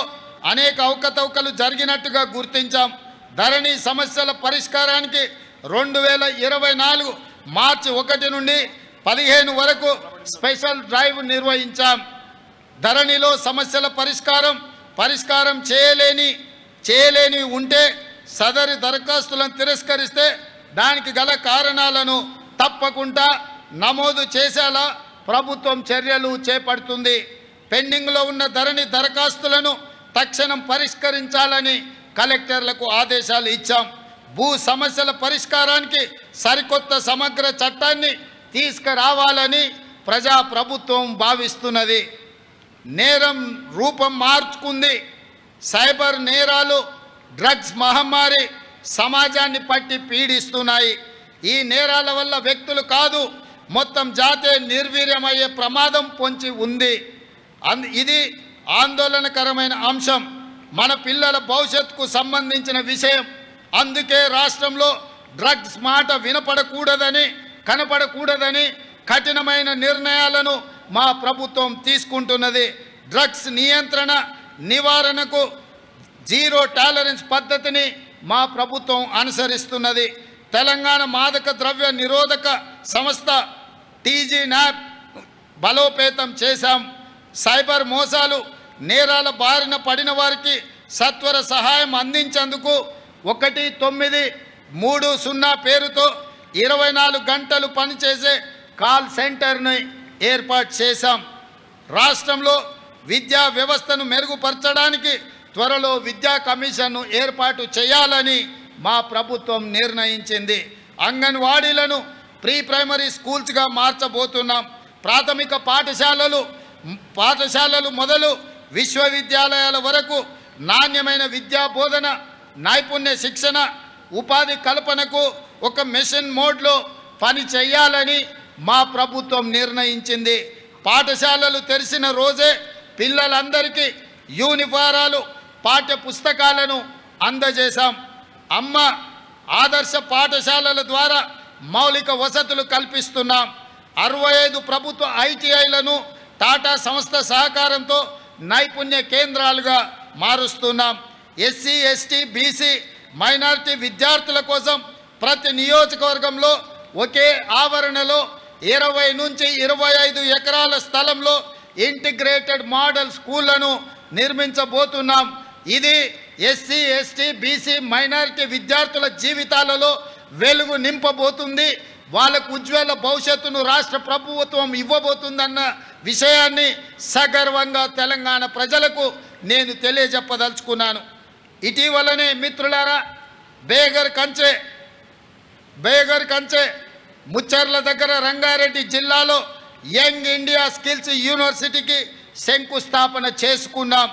[SPEAKER 5] అనేక అవకతవకలు జరిగినట్టుగా గుర్తించాం. ధరణి సమస్యల పరిష్కారానికి 2024 మార్చి 1 నుండి 15 వరకు స్పెషల్ డ్రైవ్ నిర్వహించాం. ధరణిలో సమస్యల పరిష్కారం చేయలేని ఉంటే సదరి దరఖాస్తులను తిరస్కరిస్తే దానికి గల కారణాలను తప్పకుండా నమోదు చేసేలా ప్రభుత్వం చర్యలు చేపడుతుంది. పెండింగ్లో ఉన్న ధరణి దరఖాస్తులను తక్షణం పరిష్కరించాలని కలెక్టర్లకు ఆదేశాలు ఇచ్చాం. భూ సమస్యల పరిష్కారానికి సరికొత్త సమగ్ర చట్టాన్ని తీసుకురావాలని ప్రజాప్రభుత్వం భావిస్తున్నది. నేరం రూపం మార్చుకుంది. సైబర్ నేరాలు, డ్రగ్స్ మహమ్మారి సమాజాన్ని పట్టి పీడిస్తున్నాయి. ఈ నేరాల వల్ల వ్యక్తులు కాదు, మొత్తం జాతే నిర్వీర్యమయ్యే ప్రమాదం పొంచి ఉంది. ఇది ఆందోళనకరమైన అంశం. మన పిల్లల భవిష్యత్తుకు సంబంధించిన విషయం. అందుకే రాష్ట్రంలో డ్రగ్స్ మాట కనపడకూడదని కఠినమైన నిర్ణయాలను మా ప్రభుత్వం తీసుకుంటున్నది. డ్రగ్స్ నివారణకు జీరో టాలరెన్స్ పద్ధతిని మా ప్రభుత్వం అనుసరిస్తున్నది. తెలంగాణ మాదక ద్రవ్య నిరోధక సంస్థ TGNAP బలోపేతం చేశాం. సైబర్ మోసాలు, నేరాల బారిన పడిన వారికి సత్వర సహాయం అందించేందుకు 1930 పేరుతో 24 గంటలు పనిచేసే కాల్ సెంటర్ని ఏర్పాటు చేశాం. రాష్ట్రంలో విద్యా వ్యవస్థను మెరుగుపరచడానికి త్వరలో విద్యా కమిషన్ను ఏర్పాటు చేయాలని మా ప్రభుత్వం నిర్ణయించింది. అంగన్వాడీలను ప్రీ ప్రైమరీ స్కూల్స్గా మార్చబోతున్నాం. ప్రాథమిక పాఠశాలలు మొదలు విశ్వవిద్యాలయాల వరకు నాణ్యమైన విద్యా బోధన, నైపుణ్య శిక్షణ, ఉపాధి కల్పనకు ఒక మిషన్ మోడ్లో పని చేయాలని మా ప్రభుత్వం నిర్ణయించింది. పాఠశాలలు తెరిచిన రోజే పిల్లలందరికీ యూనిఫారాలు, పాఠ్య పుస్తకాలను అందజేశాం. అమ్మ ఆదర్శ పాఠశాలల ద్వారా మౌలిక వసతులు కల్పిస్తున్నాం. 65 ప్రభుత్వ ITIలను టాటా సంస్థ సహకారంతో నైపుణ్య కేంద్రాలుగా మారుస్తున్నాం. ఎస్సీ ఎస్టీ బీసీ మైనారిటీ విద్యార్థుల కోసం ప్రతి నియోజకవర్గంలో ఒకే ఆవరణలో 20 నుంచి 25 ఎకరాల స్థలంలో ఇంటిగ్రేటెడ్ మోడల్ స్కూళ్లను నిర్మించబోతున్నాం. ఇది ఎస్సీ ఎస్టీ బీసీ మైనారిటీ విద్యార్థుల జీవితాలలో వెలుగు నింపబోతుంది. వాళ్ళకు ఉజ్వల భవిష్యత్తును రాష్ట్ర ప్రభుత్వం ఇవ్వబోతుందన్న విషయాన్ని సగర్వంగా తెలంగాణ ప్రజలకు నేను తెలియజెప్పదలుచుకున్నాను. ఇటీవలనే మిత్రులారా బేగర్ కంచె ముచ్చర్ల దగ్గర రంగారెడ్డి జిల్లాలో యంగ్ ఇండియా స్కిల్స్ యూనివర్సిటీకి శంకుస్థాపన చేసుకున్నాం.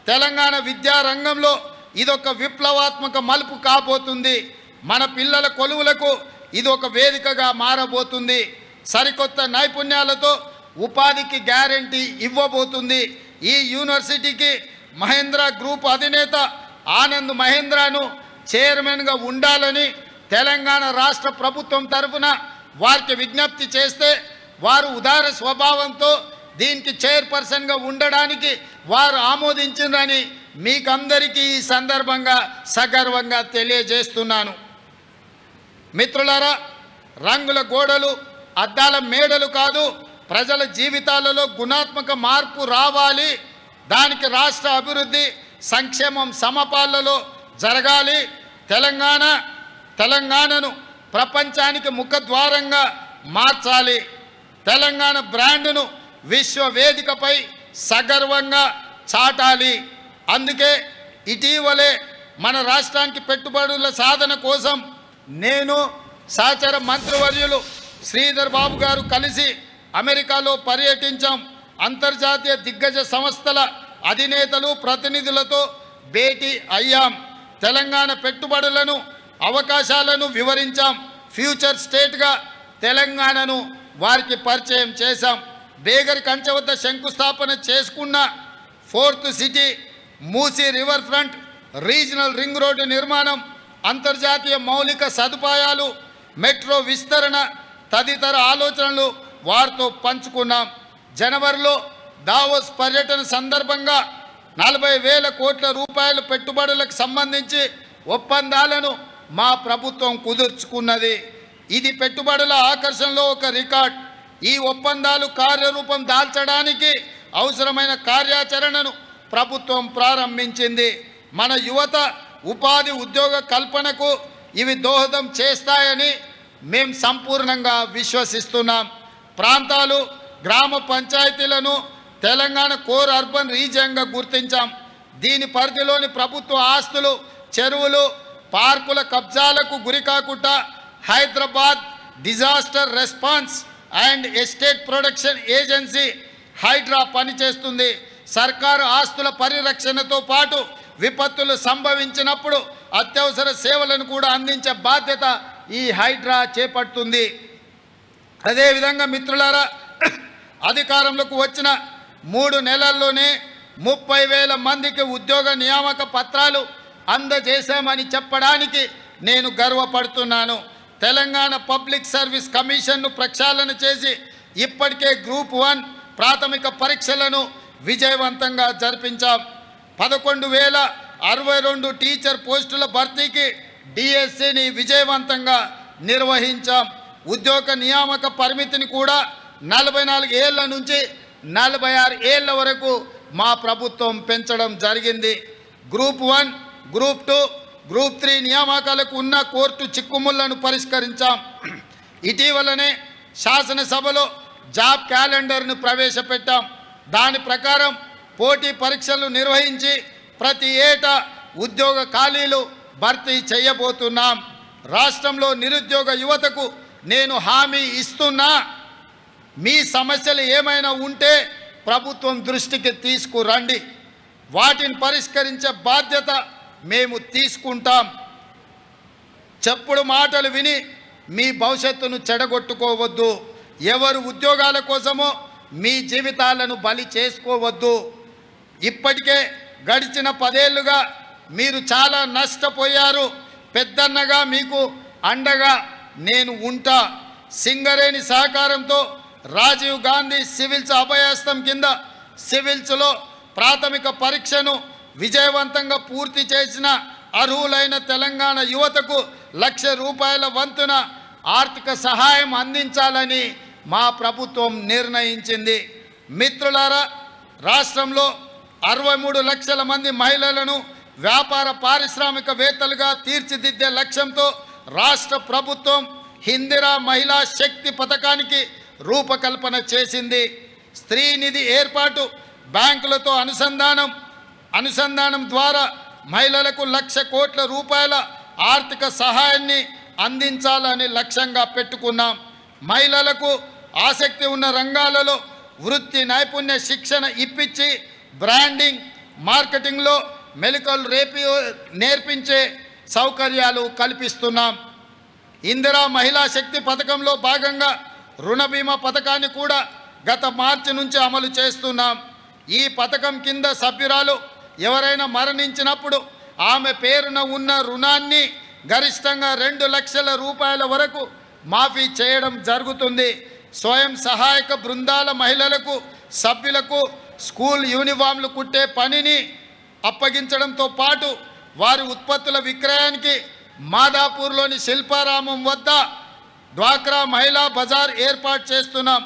[SPEAKER 5] తెలంగాణ విద్యారంగంలో ఇదొక విప్లవాత్మక మలుపు కాబోతుంది. మన పిల్లల కొలువులకు ఇది ఒక వేదికగా మారబోతుంది. సరికొత్త నైపుణ్యాలతో ఉపాధికి గ్యారంటీ ఇవ్వబోతుంది. ఈ యూనివర్సిటీకి మహేంద్ర గ్రూప్ అధినేత ఆనంద్ మహేంద్రను చైర్మన్గా ఉండాలని తెలంగాణ రాష్ట్ర ప్రభుత్వం తరఫున వారికి విజ్ఞప్తి చేస్తే వారు ఉదార స్వభావంతో దీనికి చైర్పర్సన్గా ఉండడానికి వారు ఆమోదించిందని మీకందరికీ ఈ సందర్భంగా సగర్వంగా తెలియజేస్తున్నాను. మిత్రులారా, రంగుల గోడలు అద్దాల మేడలు కాదు, ప్రజల జీవితాలలో గుణాత్మక మార్పు రావాలి. దానికి రాష్ట్ర అభివృద్ధి సంక్షేమం సమపాలలో జరగాలి. తెలంగాణను ప్రపంచానికి ముఖద్వారంగా మార్చాలి. తెలంగాణ బ్రాండ్ను విశ్వవేదికపై సగర్వంగా చాటాలి. అందుకే ఇటీవలే మన రాష్ట్రానికి పెట్టుబడుల సాధన కోసం నేను సహచర మంత్రివర్యులు శ్రీధర్ బాబు గారు కలిసి అమెరికాలో పర్యటించాం. అంతర్జాతీయ దిగ్గజ సంస్థల అధినేతలు ప్రతినిధులతో భేటీ అయ్యాం. తెలంగాణ పెట్టుబడులను అవకాశాలను వివరించాం. ఫ్యూచర్ స్టేట్గా తెలంగాణను వారికి పరిచయం చేశాం. బేగర్ కంచె వద్ద శంకుస్థాపన చేసుకున్న 4th city, Musi river front, regional ring road నిర్మాణం, అంతర్జాతీయ మౌలిక సదుపాయాలు, మెట్రో విస్తరణ తదితర ఆలోచనలు వారితో పంచుకున్నాం. జనవరిలో దావోస్ పర్యటన సందర్భంగా 40,000 కోట్ల రూపాయల పెట్టుబడులకు సంబంధించి ఒప్పందాలను మా ప్రభుత్వం కుదుర్చుకున్నది. ఇది పెట్టుబడుల ఆకర్షణలో ఒక రికార్డ్. ఈ ఒప్పందాలు కార్యరూపం దాల్చడానికి అవసరమైన కార్యాచరణను ప్రభుత్వం ప్రారంభించింది. మన యువత ఉపాధి ఉద్యోగ కల్పనకు ఇవి దోహదం చేస్తాయని మేము సంపూర్ణంగా విశ్వసిస్తున్నాం. ప్రాంతాలు, గ్రామ పంచాయతీలను తెలంగాణ కోర్ అర్బన్ రీజియన్గా గుర్తించాం. దీని పరిధిలోని ప్రభుత్వ ఆస్తులు, చెరువులు, పార్కుల కబ్జాలకు గురికాకుండా Hyderabad disaster response and estate protection agency HYDRAA పనిచేస్తుంది. సర్కారు ఆస్తుల పరిరక్షణతో పాటు విపత్తులు సంభవించినప్పుడు అత్యవసర సేవలను కూడా అందించే బాధ్యత ఈ హైడ్రా చేపడుతుంది. అదేవిధంగా మిత్రులారా, అధికారంలోకి వచ్చిన 3 నెలల్లోనే 30,000 మందికి ఉద్యోగ నియామక పత్రాలు అందజేశామని చెప్పడానికి నేను గర్వపడుతున్నాను. తెలంగాణ పబ్లిక్ సర్వీస్ కమిషన్ను ప్రక్షాళన చేసి ఇప్పటికే గ్రూప్ 1 ప్రాథమిక పరీక్షలను విజయవంతంగా జరిపించాం. 11,062 టీచర్ పోస్టుల భర్తీకి డిఎస్సిని విజయవంతంగా నిర్వహించాం. ఉద్యోగ నియామక పరిమితిని కూడా 44 ఏళ్ల నుంచి 46 ఏళ్ల వరకు మా ప్రభుత్వం పెంచడం జరిగింది. గ్రూప్ 1, గ్రూప్ 2, గ్రూప్ 3 నియామకాలకు ఉన్న కోర్టు చిక్కుముళ్లను పరిష్కరించాం. ఇటీవలనే శాసనసభలో జాబ్ క్యాలెండర్ను ప్రవేశపెట్టాం. దాని ప్రకారం పోటీ పరీక్షలు నిర్వహించి ప్రతి ఏటా ఉద్యోగ ఖాళీలు భర్తీ చేయబోతున్నాం. రాష్ట్రంలో నిరుద్యోగ యువతకు నేను హామీ ఇస్తున్నా, మీ సమస్యలు ఏమైనా ఉంటే ప్రభుత్వం దృష్టికి తీసుకురండి. వాటిని పరిష్కరించే బాధ్యత మేము తీసుకుంటాం. చెప్పుడు మాటలు విని మీ భవిష్యత్తును చెడగొట్టుకోవద్దు. ఎవరు ఉద్యోగాల కోసమో మీ జీవితాలను బలి చేసుకోవద్దు. ఇప్పటికే గడిచిన 10 ఏళ్లుగా మీరు చాలా నష్టపోయారు. పెద్దన్నగా మీకు అండగా నేను ఉంటా. సింగరేణి సహకారంతో రాజీవ్ గాంధీ సివిల్స్ అభయహస్తం కింద సివిల్స్లో ప్రాథమిక పరీక్షను విజయవంతంగా పూర్తి చేసిన అర్హులైన తెలంగాణ యువతకు ₹1,00,000 వంతున ఆర్థిక సహాయం అందించాలని మా ప్రభుత్వం నిర్ణయించింది. మిత్రులారా, రాష్ట్రంలో 63 లక్షల మంది మహిళలను వ్యాపార పారిశ్రామికవేత్తలుగా తీర్చిదిద్దే లక్ష్యంతో రాష్ట్ర ప్రభుత్వం ఇందిరా మహిళా శక్తి పథకానికి రూపకల్పన చేసింది. స్త్రీ నిధి ఏర్పాటు, బ్యాంకులతో అనుసంధానం ద్వారా మహిళలకు ₹1,00,000 కోట్ల ఆర్థిక సహాయాన్ని అందించాలని లక్ష్యంగా పెట్టుకున్నాం. మహిళలకు ఆసక్తి ఉన్న రంగాలలో వృత్తి నైపుణ్య శిక్షణ ఇప్పించి బ్రాండింగ్, మార్కెటింగ్లో మెలకువలు నేర్పించే సౌకర్యాలు కల్పిస్తున్నాం. ఇందిరా మహిళా శక్తి పథకంలో భాగంగా రుణ బీమా పథకాన్ని కూడా గత మార్చి నుంచి అమలు చేస్తున్నాం. ఈ పథకం కింద సభ్యురాలు ఎవరైనా మరణించినప్పుడు ఆమె పేరున ఉన్న రుణాన్ని గరిష్టంగా ₹2,00,000 వరకు మాఫీ చేయడం జరుగుతుంది. స్వయం సహాయక బృందాల మహిళలకు సభ్యులకు స్కూల్ యూనిఫామ్లు కుట్టే పనిని అప్పగించడంతో పాటు వారి ఉత్పత్తుల విక్రయానికి మాదాపూర్లోని శిల్పారామం వద్ద డ్వాక్రా మహిళా బజార్ ఏర్పాటు చేస్తున్నాం.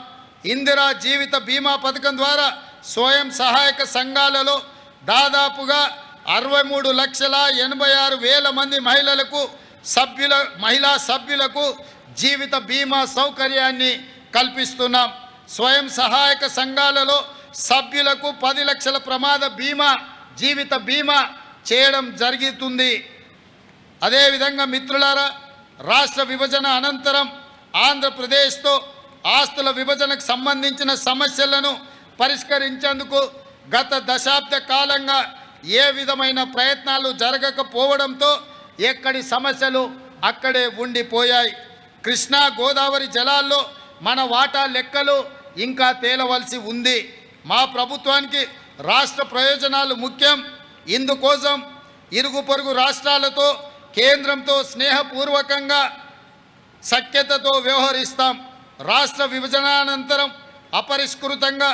[SPEAKER 5] ఇందిరా జీవిత బీమా పథకం ద్వారా స్వయం సహాయక సంఘాలలో దాదాపుగా 63,86,000 మంది మహిళా సభ్యులకు జీవిత బీమా సౌకర్యాన్ని కల్పిస్తున్నాం. స్వయం సహాయక సంఘాలలో సభ్యులకు 10 లక్షల ప్రమాద బీమా, జీవిత బీమా చేయడం జరుగుతుంది. అదేవిధంగా మిత్రులారా, రాష్ట్ర విభజన అనంతరం ఆంధ్రప్రదేశ్తో ఆస్తుల విభజనకు సంబంధించిన సమస్యలను పరిష్కరించేందుకు గత దశాబ్ద కాలంగా ఏ విధమైన ప్రయత్నాలు జరగకపోవడంతో ఎక్కడి సమస్యలు అక్కడే ఉండిపోయాయి. కృష్ణా గోదావరి జలాల్లో మన వాటా లెక్కలు ఇంకా తేలవలసి ఉంది. మా ప్రభుత్వానికి రాష్ట్ర ప్రయోజనాలు ముఖ్యం. ఇందుకోసం ఇరుగు పొరుగు రాష్ట్రాలతో కేంద్రంతో స్నేహపూర్వకంగా సఖ్యతతో వ్యవహరిస్తాం. రాష్ట్ర విభజనానంతరం అపరిష్కృతంగా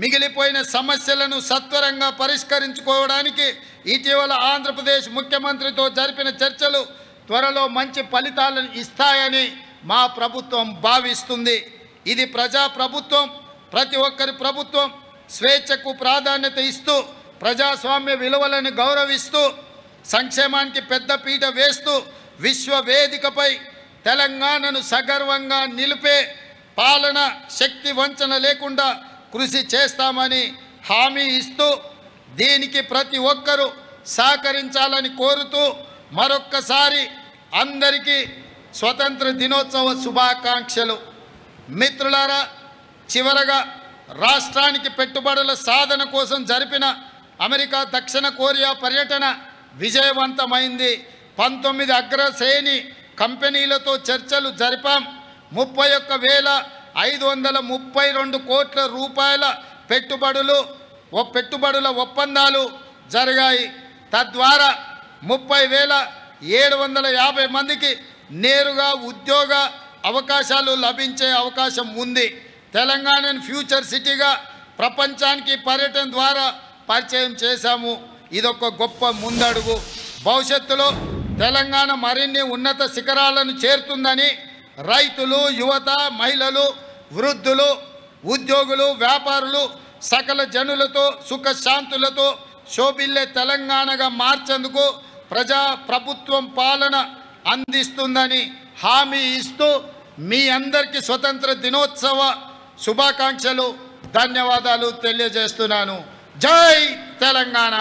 [SPEAKER 5] మిగిలిపోయిన సమస్యలను సత్వరంగా పరిష్కరించుకోవడానికి ఇటీవల ఆంధ్రప్రదేశ్ ముఖ్యమంత్రితో జరిపిన చర్చలు త్వరలో మంచి ఫలితాలను ఇస్తాయని మా ప్రభుత్వం భావిస్తుంది. ఇది ప్రజా ప్రభుత్వం, ప్రతి ఒక్కరి ప్రభుత్వం. స్వేచ్ఛకు ప్రాధాన్యత ఇస్తూ, ప్రజాస్వామ్య విలువలను గౌరవిస్తూ, సంక్షేమానికి పెద్దపీట వేస్తూ విశ్వ వేదికపై తెలంగాణను సగర్వంగా నిలిపే పాలన శక్తి వంచన లేకుండా కృషి చేస్తామని హామీ ఇస్తూ దీనికి ప్రతి ఒక్కరూ సహకరించాలని కోరుతూ మరొక్కసారి అందరికీ స్వతంత్ర దినోత్సవ శుభాకాంక్షలు. మిత్రులారా, చివరగా రాష్ట్రానికి పెట్టుబడుల సాధన కోసం జరిపిన అమెరికా, దక్షిణ కొరియా పర్యటన విజయవంతమైంది. 19 అగ్రశ్రేణి కంపెనీలతో చర్చలు జరిపాం. 31,532 కోట్ల రూపాయల పెట్టుబడుల ఒప్పందాలు జరిగాయి. తద్వారా 30,750 మందికి నేరుగా ఉద్యోగ అవకాశాలు లభించే అవకాశం ఉంది. తెలంగాణను ఫ్యూచర్ సిటీగా ప్రపంచానికి పర్యటన ద్వారా పరిచయం చేశాము. ఇదొక గొప్ప ముందడుగు. భవిష్యత్తులో తెలంగాణ మరిన్ని ఉన్నత శిఖరాలను చేరుతుందని రైతులు, యువత, మహిళలు, వృద్ధులు, ఉద్యోగులు, వ్యాపారులు సకల జనులతో సుఖశాంతులతో శోభిల్లే తెలంగాణగా మార్చేందుకు ప్రభుత్వం పాలన అందిస్తుందని హామీ ఇస్తూ మీ అందరికీ స్వతంత్ర దినోత్సవ శుభాకాంక్షలు, ధన్యవాదాలు తెలియజేస్తున్నాను. జై Telangana.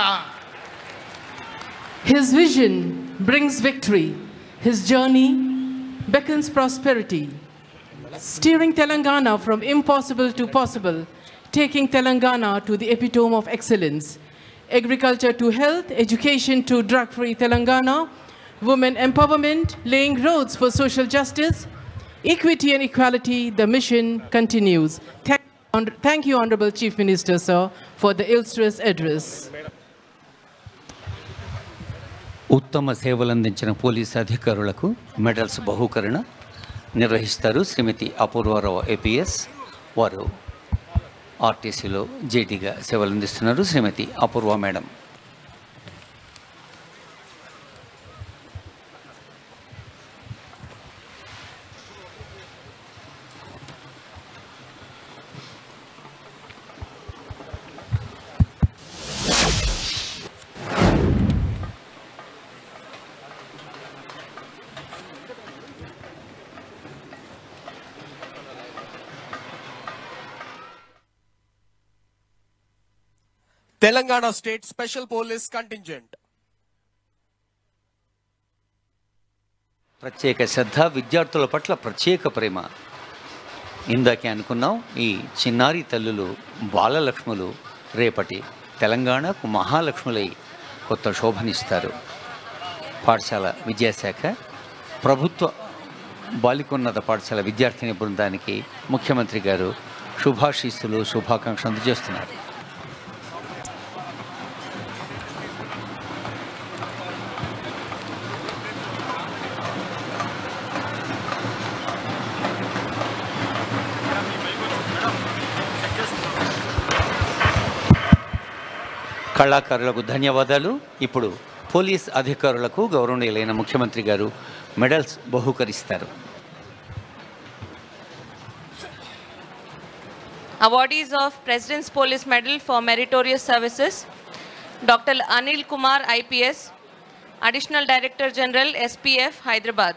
[SPEAKER 3] His vision brings victory. His journey beckons prosperity. Steering Telangana from impossible to possible, taking Telangana to the epitome of excellence. Agriculture to health, education to drug-free Telangana, women empowerment, laying roads for social justice, equity and equality, the mission continues. Thank you, Honorable Chief Minister, sir, for the illustrious address.
[SPEAKER 1] ఉత్తమ సేవలందించిన police అధికారులకు medals బహుకరణ నిర్వహిస్తారు శ్రీమతి Apoorva Rao APS. వారు ఆర్టీసీలో జేడీగా సేవలందిస్తున్నారు. శ్రీమతి అపూర్వ madam.
[SPEAKER 6] Telangana State Special Police Contingent.
[SPEAKER 1] ప్రత్యేక శ్రద్ధ, విద్యార్థుల పట్ల ప్రత్యేక ప్రేమ. ఇందాకే అనుకున్నాం, ఈ చిన్నారి తల్లులు బాలలక్ష్ములు రేపటి తెలంగాణకు మహాలక్ష్ములై కొత్త శోభనిస్తారు. పాఠశాల విద్యాశాఖ ప్రభుత్వ బాలికోన్నత పాఠశాల విద్యార్థిని బృందానికి ముఖ్యమంత్రి గారు శుభాశీస్సులు, శుభాకాంక్షలు అందజేస్తున్నారు. కళాకారులకు ధన్యవాదాలు. ఇప్పుడు పోలీస్ అధికారులకు గౌరవనీయులైన ముఖ్యమంత్రి గారు medals బహూకరిస్తారు.
[SPEAKER 7] Awardees of President's Police Medal for Meritorious Services, Dr. Anil Kumar, IPS, Additional Director General, SPF, Hyderabad.